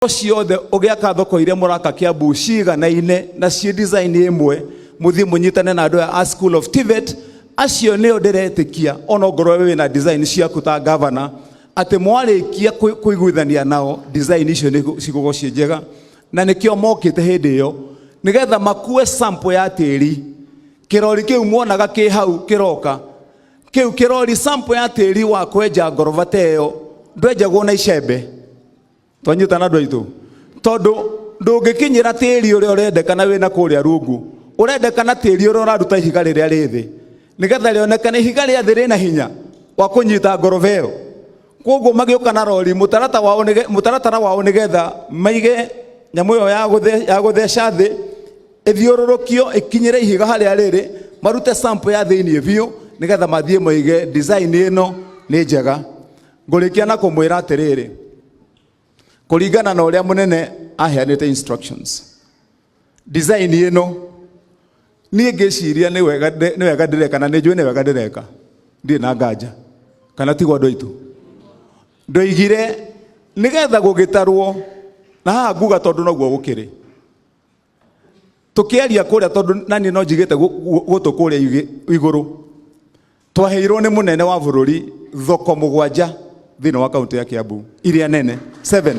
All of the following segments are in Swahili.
ciothe ugiaka thoko iria muraka Kiambu ciganaine na cie design imwe muthie munyitane na andu a School of TVET acio nio ndiretikia ona ngorwo we na design ciaku ta governor ati mwarikia kuiguithania nao design icio ni cigugo cienjega na nikio mokite hindi iyo nigetha makue sample ya tiri kirori kiu muonaga ki hau kiroka kiu kirori sample ya tiri wa kwenja ngorova teyo ndwenjagwo na icembe twanyitana andu aitu tondu ndungikinyira tiri uria urendekana wina kuria rungu urendekana tiri uria uraruta ihiga riria rithi nigetha rionekane ihiga ria thi rina hinya wa kunyita ngorova iyo koguo magiuka na rori mutaratara wao nigetha maige nyamu yo ya gutheca thi ithiururukio ikinyire ihiga haria riri marute sample ya thiini biu nigetha mathie maige design ino ni njega ngurikia na kumwira atiriri kuringana na uria munene aheanite instructions design ino nie ngeciria ni wega ndireka na njui ni wega ndireka ndi na nganja kana tigwa andu aitu ndoigire nigetha gugitarwo na haha nguga tondu noguo gukiri tukiaria kuria tondu nani no njigite gutu kuria iguru twaheirwo ni munene wa bururi thoko mugwanja thini wa kaunti ya Kiambu iria nene 7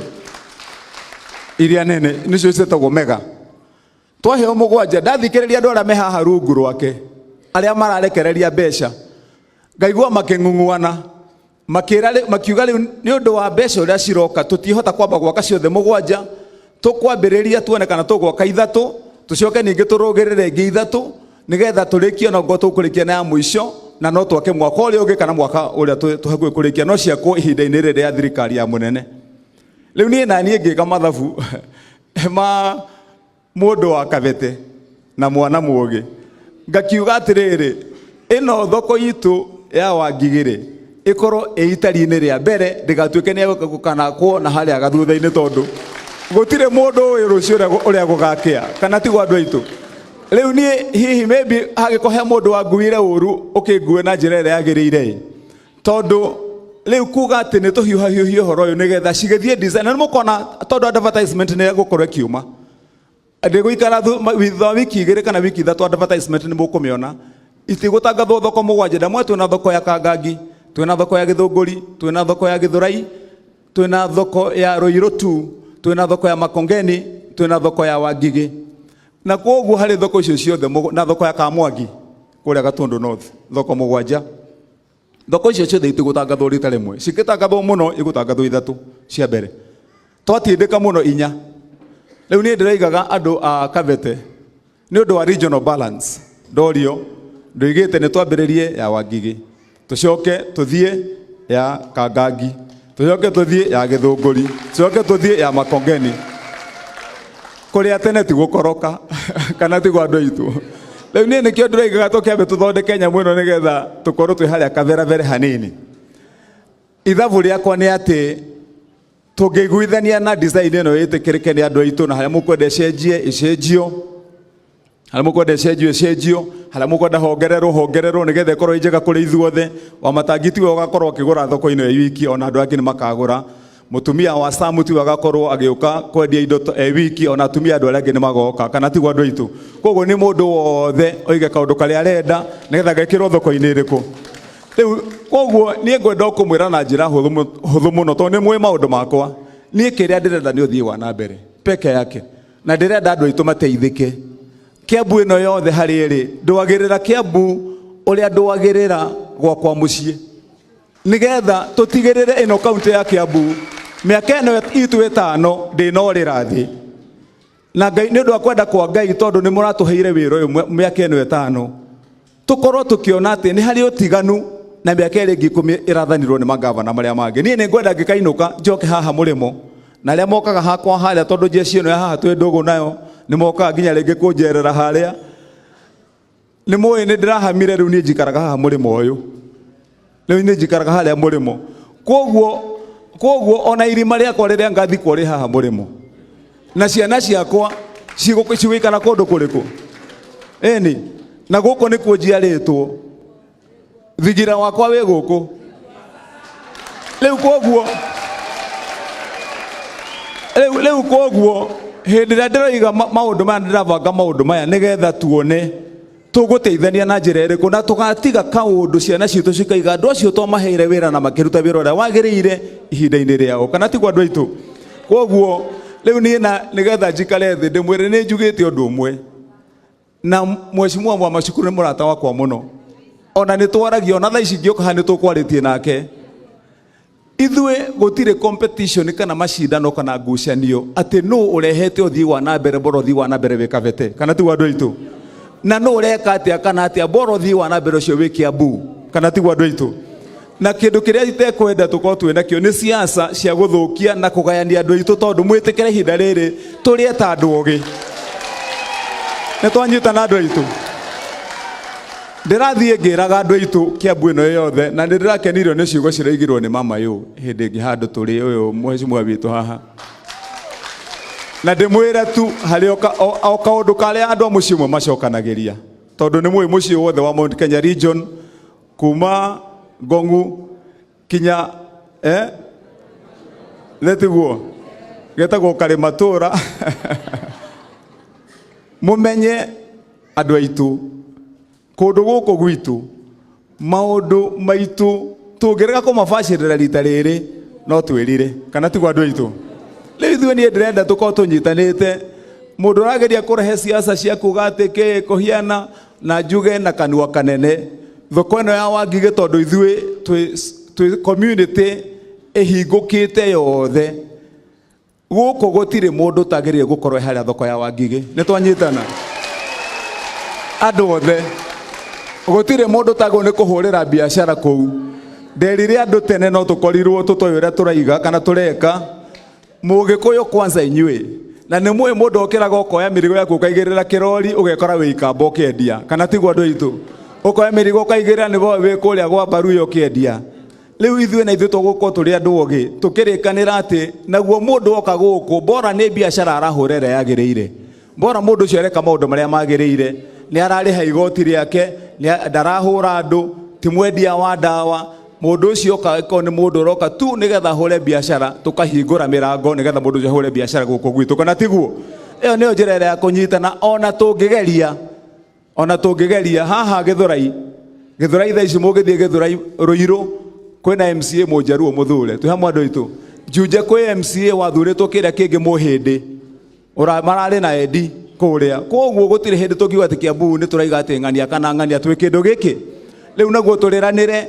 iria nene nicio citagwo mega twaheo mugwanja ndathikiriria andu aria me haha rungu rwake aria mararekereria mbeca ngaigua making'ung'uana makiuga riu ni undu wa mbeca uria ciroka tutihota kwamba gwaka ciothe mugwanja tukwambiriria tuone kana tugwaka ithatu tucoke ningi turugirire ingi ithatu nigetha turikie na ngo tukurikia na ya mwisho na no twake mwaka uria ungi kana mwaka uria tuhakue kurikia no ciakwo ihinda-ini riri ya thirikari ya munene riu nie na nie ngika mathabu ma mundu wa Kabete na mwana mugi ngakiuga atiriri ino thoko itu ya Wangigiri ikorwo eitari-ini ria mbere ndigatuike ni gukana ko na haria gathutha-ini tondu gutire mundu uyu rucio uria gugakia kana tigwa andu aitu riu ni hihi maybe hagikohe mundu wanguire uru ukingue na njira iria yagiriire tondu riu kuga ati ni tuhiuhahiuhie horo uyu nigetha cigithie design na mukona tondu advertisement ni gukorwo kiuma ndiguikara thutha wiki igiri kana wiki ithatu advertisement ni mukumiona itigutangathwo thoko mugwanja ndamwe twina thoko ya Kangangi twina thoko ya Githunguri twina thoko ya Githurai twina thoko ya Ruiru 2 twina thoko ya Makongeni twina thoko ya Wangigi na koguo hari thoko icio ciothe na thoko ya Kamwangi kuria Gatundu North thoko mugwanja thoko icio ciothe itigutangathwo rita rimwe cikitangathwo muno igutangathwo ithatu cia mbere twatindika muno inya riu ni ndiraigaga andu a Kabete ni undu wa regional balance ndorio ndoigite ni twambiririe ya Wangigi tucoke tuthie ya Kangangi tucoke tuthie ya Githunguri tucoke tuthie ya Makongeni kuria tene ti gukoroka kana ti gwa andu aitu riu ni nikio ndiraigaga tukiambe tuthondeke nyamu ino nigetha tukorwo twi haria kaveravere hanini ithabu riakwa ni ati tungiguithania na design ino itikirike ni andu aitu na haria mukwenda cenjie icenjio haria mukwenda cenjio icenjio haria mukwenda hongererwo nigetha ikorwo njega kuri ithuothe wa matangiti we ugakorwo ukigura thoko ino wiki ona andu angi ni makagura mutumia wa Samuti wagakorwo agiuka kwendia indo wiki ona atumia andu angi ni magoka kana tigwa andu aitu koguo ni mundu wothe oige kaundu karia arenda nigetha gekirwo thoko-ini iriku riu koguo nie ngwenda ukumwira na njira huthu muno tondu ni mwi maundu makwa nie kiria ndirenda ni uthii wa na mbere peke yake na ndirenda andu aitu mateithike Kiambu ino yothe hari iri ndwagirira Kiambu uria ndwagirira gwakwa mucii nigetha tutigirire ino kaunti ya Kiambu miaka ino itu 5 ndinorira thi na Ngai ni undu wa kwenda kwa Ngai tondu ni muratuheire wira uyu miaka ino 5 tukorwo tukiona ati ni hari utiganu na miaka iri 10 irathanirwo ni magavana maria mangi nie ni ngwenda ngikainuka njoke haha murimo na ria mokaga hakwa haria tondu jeshi ino ya haha twi ndugu nayo ni mokaga nginya ringi kunjerera haria ni moe ni ndirahamire riu ni njikaraga haha murimo uyu riu ni njikaraga haria murimo koguo ona irima riakwa riria ngathi kuri haha murimo na ciana ciakwa ciguikara kundu kuriku eni na guku ni kuo njiaritwo thigira wakwa wi guku riu koguo Leo koguo hindi ria ndĩroiga maũndũ maya ndĩrabanga maũndũ maya nĩgetha tuone tũgũteithania na njĩra ĩrĩkũ na tũgatiga kaũndũ ciana citũ cikaiga andũ acio twamaheire wĩra na makĩruta wĩra ũrĩa wagĩrĩire ihinda-inĩ rĩao, kana tiguo andũ aitũ. Koguo rĩu niĩ nĩgetha njikare thĩ ndĩmwĩre nĩ njugĩte ũndũ ũmwe, na mheshimiwa Mwamacukuru nĩ mũrata wakwa mũno, ona nĩ twaragia, ona thaa ici ngĩũka haha nĩ tũkwarĩtie nake. Ithuĩ gũtirĩ competition kana macindano kana ngucanio atĩ nũ ũrehete ũthii wa na mbere bora ũthii wa na mbere wĩ Kabete, kana tiguo andũ aitũ, na nũ ũreka atĩa kana atĩa bora ũthii wa na mbere ũcio wĩ Kiambu, kana tiguo andũ aitũ. Na kĩndũ kĩrĩa itekwenda tũkorwo twĩnakĩo nĩ siasa cia gũthũkia na kũgayania andũ aitũ, tondũ mwĩtĩkĩre ihinda rĩrĩ tũrĩe ta andũ ogĩ, nĩ twanyitana andũ aitũ. Ndĩrathiĩ ngĩraga andũ aitũ Kiambu ĩno yothe, na nĩ ndĩrakenirio nĩ ciugo ciraigirwo nĩ mama yũ hĩndĩ ĩngĩ handũ tũrĩ ũyũ mheshimiwa witũ haha, na ndĩmwĩre tu harĩ o kaũndũ karĩa andũ a mũciĩ ũmwe macokanagĩria, tondũ nĩ mũĩ mũciĩ wothe wa Mount Kenya region kuma Ngong'u kinya netiguo getagwo Karĩmatũra mũmenye andũ aitũ kũndũ gũkũ gwitũ maũndũ maitũ tũngĩrega kũmabacĩrĩra rita rĩrĩ no twĩrire, kana tiguo andũ aitũ. Rĩu ithuĩ niĩ ndĩrenda tũkorwo tũnyitanĩte, mũndũ ũrageria kũrehe siasa cia kuga atĩ kũhiana na njuge na kanua kanene thoko ĩno ya Wangigĩ, tondũ ithuĩ twĩ community ĩhingũkĩte yothe gũkũ gũtirĩ mũndũ tagĩrĩire gũkorwo harĩa thoko ya Wangigĩ, nĩ twanyitana andũ othe, gũtirĩ mũndũ tagwo nĩ kũhũrĩra biacara kũu. Nderire andũ tene no tũkorirwo tũtoĩ ũrĩa tũraiga kana tũreka. Mũgĩkũyũ kwanza inyuĩ, na nĩ mũĩ mũndũ okĩraga ũkoya mĩrigo yaku ũkaigĩrĩra kĩrori ũgekora wĩ ikamba ũkĩendia, kana tiguo andũ aitũ, ũkoya mĩrigo ũkaigĩrĩra nĩ bo wĩ kũrĩa gwa Mbaruya ũkĩendia. Rĩu ithuĩ na ithuĩ tũgũkorwo tũrĩ andũ ogĩ tũkĩrĩkanĩra atĩ naguo mũndũ oka gũkũ bora nĩ biacara arahũra ĩrĩa yagĩrĩire, bora mũndũ ũcio areka maũndũ marĩa magĩrĩire, nĩ ararĩha igoti rĩake, ndarahũra andũ, ti mwendia wa ndawa. Mũndũ ũcio oka nĩ mũndũ ũroka tu nĩgetha ahũre biacara, tũkahingũra mĩrango nĩgetha mũndũ ũcio ahũre biacara gũkũ gwitũ, kana tiguo. Ĩyo nĩyo njĩra ĩrĩa ya kũnyitana, ona tũngĩgeria haha Gĩthũrai thaa ici mũgĩthiĩ Gĩthũrai Rũirũ kwĩna MCA mũnjaruo mũthure, twĩ hamwe andũ aitũ. Njunje kwĩ MCA wathurĩtwo kĩrĩa kĩngĩ mũhĩndĩ mararĩ na endi kũrĩa. Koguo gũtirĩ hĩndĩ tũngiuga atĩ Kiambu nĩ tũraiga atĩ ng'ania kana ng'ania twĩ kĩndũ gĩkĩ. Rĩu naguo tũrĩranĩre,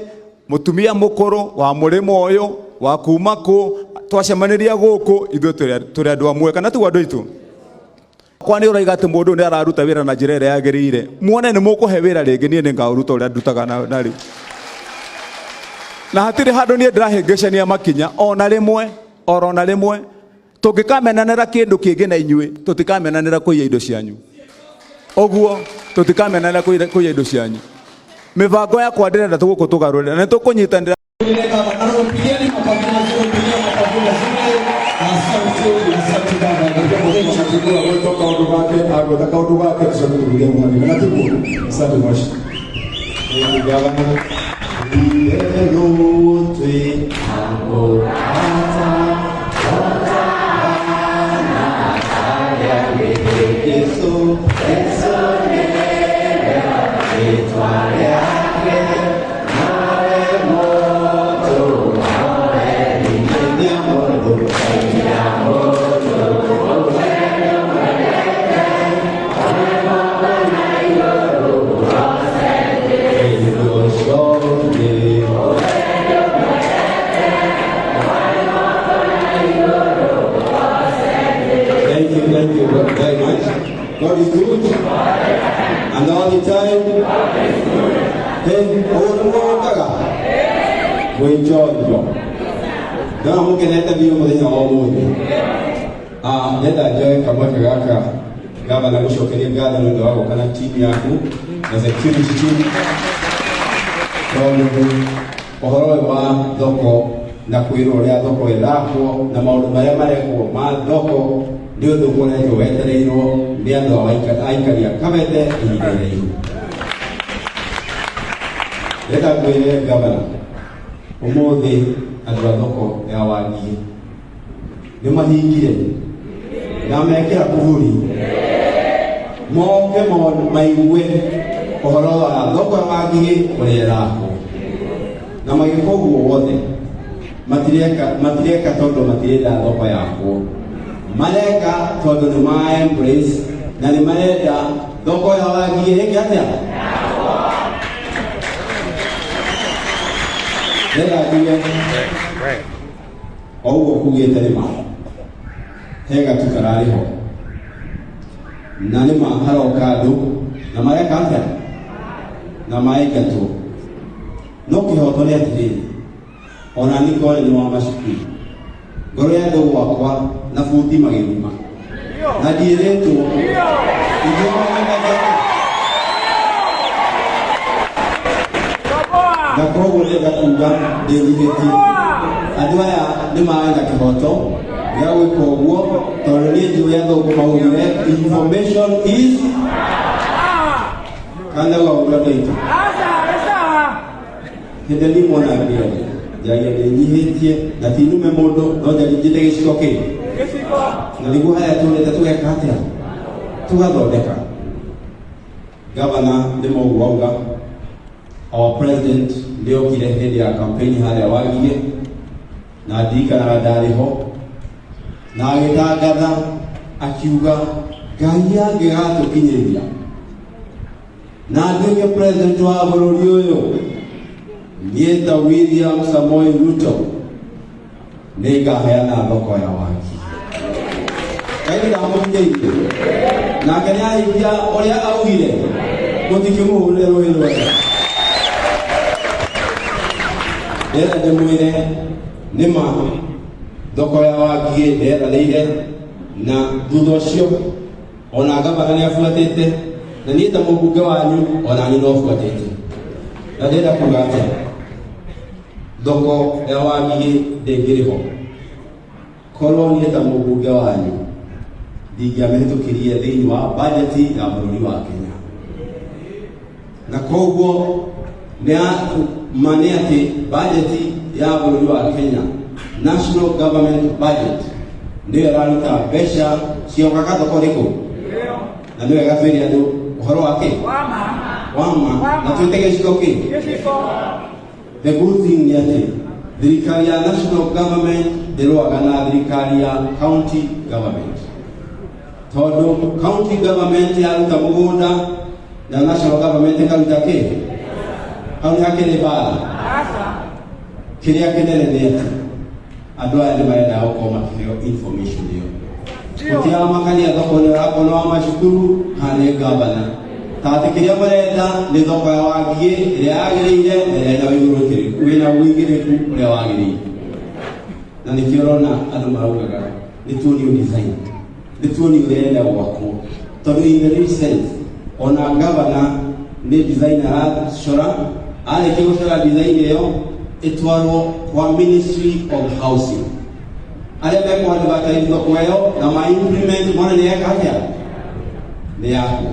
mũtumia mũkũrũ wa mũrĩmo ũyũ wa kuma kũ twacemanĩria gũkũ ithuĩ tũrĩ andũ amwe, kana tiguo andũ aitũ. Kwa nĩ ũraiga atĩ mũndũ nĩ araruta wĩra na njĩra ĩrĩa yagĩrĩire, muone nĩ mũkũhe wĩra rĩngĩ, niĩ nĩ ngaũruta ũrĩa ndutaga na rĩu. Na hatirĩ handũ niĩ ndĩrahĩngĩcania makinya ona rĩmwe. Tũngĩkamenanĩra kĩndũ kĩngĩ na inyuĩ tũtikamenanĩra kũiya indo cianyu, ũguo tũtikamenanĩra kũiya indo cianyu. Mĩbango yakwa ndĩrenda tũgũkũ tũgarũrĩra na tũkũnyitanĩra. God is good, and all the time. We enjoy God. Now we can enter the room with our own. Let that joy come back again. Gavana Mushokeria Gavana ndo wako kana timu yangu na security team. Ohoro wa thoko na kwĩrorera thoko ĩrakwo na maũndũ marĩa marekwo ma thoko nĩ ũndũ ũkoretwo wetereirwo nĩ andũ a aikari a Kabete ihinda iraihu. Reke ngwĩre Gavana, ũmũthĩ andũ a thoko ya Wangigĩ nĩ mahingire na mekĩra kũhuri moke maigue ũhoro wa thoko ya Wangigĩ ũrĩa ĩrakwo na magĩka ũguo wothe matireka tondũ matirenda thoko yakwo mareka tondũ nĩ ma embrace na nĩ marenda thoko ya Wangigĩ ĩke atĩa ũguo kugĩte nĩma he gatu kararĩ ho na nĩma haroka andũ na mareka atĩa na maingatwo no kĩhoto nĩ atĩrĩrĩ ona nĩ korĩ nĩ wa macukuru ngoro ya andũ gwakwa na buti magĩruma na ndiĩrĩtwo na koguo nĩ ndakuga ndĩnyihĩtie andũ aya nĩ marĩ na kĩhoto gĩa gwĩka ũguo tondũ niĩ njũĩ athũngũ maugire information is kana gwaura ndaitu hĩndĩ nĩ mwana ngĩone njagia ndĩnyihĩtie na tinume mũndũ no njaringĩte gĩcigo kĩ na nĩguo harĩa tũrĩte tũgeka atĩa tũgathondeka gavana nĩ moguo auga our president nĩokire hĩndĩ ya campaign harĩa Wangigĩ na ndirikanaga ndarĩ ho na agĩtangatha akiuga Ngai angĩgatũkinyĩria na nduĩke president wa bũrũri ũyũ niĩ ta William Samoei Ruto nĩngaheana thoko ya Wangigĩ Ngai ndamũkinyĩirie nake nĩahingia ũrĩa augire mũtikĩmũhũrĩre rũĩ rwega ndĩrenda ndĩmwĩre nĩma thoko ya Wangigĩ ndĩeranĩire na thutha ũcio ona gavana nĩabuatĩte na niĩ ta mũmbunge wanyu ona niĩ nobuatĩte na ndĩrenda kuga atĩa thoko ya Wangigĩ ndĩngĩrĩ ho korwo niĩ ta mũmbunge wanyu ndingĩamĩhĩtũkirie thĩinĩ wa bajeti ya bũrũri wa Kenya na koguo nĩ atĩ bajeti ya bũrũri wa Kenya national government budget nĩyo ĩraruta mbeca ciokaga thoko rĩkũ na nĩyo ĩgatwĩria andũ ũhoro wa kĩ wama na twĩte gĩcigo kĩ the good thing nĩ atĩ thirikari ya national government ndĩrũaga na thirikari ya county government tondũ county government yaruta mũgũnda na national government ĩkaruta kĩ hau nĩ hakĩrĩ mbara kĩrĩa kĩnene nĩ atĩ andũ aya nĩ marenda gũkorwo makĩheo information ĩyo gũtiramakania thoko nĩ ũrakona wa macukuru harĩ gavana tatĩ kĩrĩa marenda nĩ thoko ya Wangigĩ ĩrĩa yagĩrĩire na ĩrĩa wĩna ũigĩrĩku ũrĩa wagĩrĩire na nĩkĩo ũrona andũ maraugaga nĩ tuonio design nĩ tuonio ũrenda gwakwo tondũ in the real sense ona gavana nĩ design aracora arĩkia gũcora design ĩyo ĩtwarwo kwa Ministry of Housing arĩa mekũadvertise thoko ĩyo na ma implement mwana nĩ eka atĩa nĩ yakwo